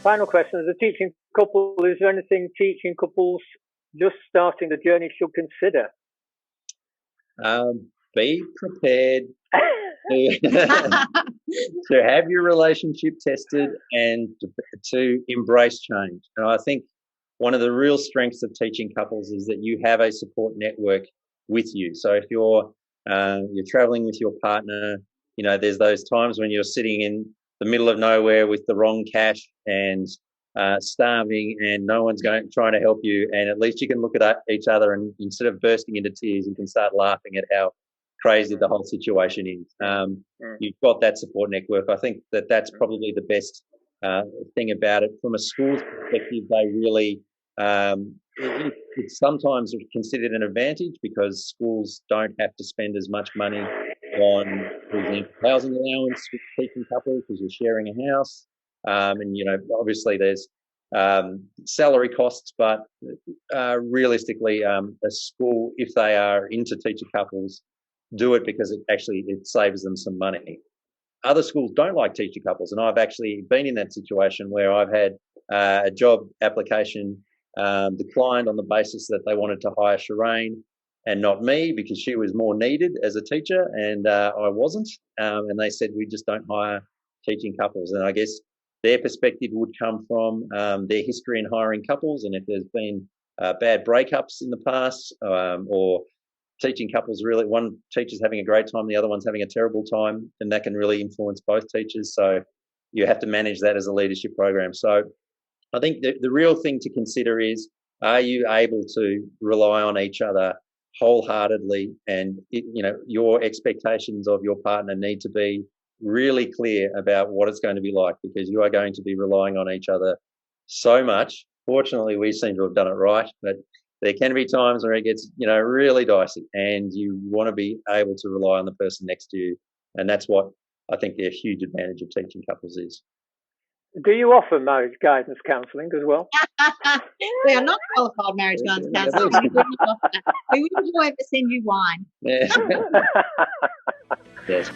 final question: as a teaching couple, is there anything teaching couples just starting the journey should consider? Be prepared to have your relationship tested and to embrace change. And I think one of the real strengths of teaching couples is that you have a support network with you. So if you're traveling with your partner, there's those times when you're sitting in the middle of nowhere with the wrong cash and starving, and no one's trying to help you, and at least you can look at each other, and instead of bursting into tears, you can start laughing at how crazy the whole situation is. You've got that support network. I think that's probably the best thing about it. From a school's perspective, they really it's sometimes considered an advantage because schools don't have to spend as much money on, for example, housing allowance with teaching couples because you're sharing a house. And obviously there's salary costs, but realistically, a school, if they are into teacher couples, do it because it saves them some money. Other schools don't like teacher couples, and I've actually been in that situation where I've had a job application declined on the basis that they wanted to hire Shireen and not me because she was more needed as a teacher and I wasn't. And they said, we just don't hire teaching couples. And I guess their perspective would come from their history in hiring couples, and if there's been bad breakups in the past or teaching couples one teacher's having a great time, the other one's having a terrible time, and that can really influence both teachers. So you have to manage that as a leadership program. So I think the real thing to consider is, are you able to rely on each other wholeheartedly? And your expectations of your partner need to be really clear about what it's going to be like, because you are going to be relying on each other so much. Fortunately, we seem to have done it right, but there can be times where it gets, really dicey, and you want to be able to rely on the person next to you. And that's what I think a huge advantage of teaching couples is. Do you offer marriage guidance counselling as well? We are not qualified marriage guidance counsellors. We wouldn't, however, send you wine. Yeah. Yes.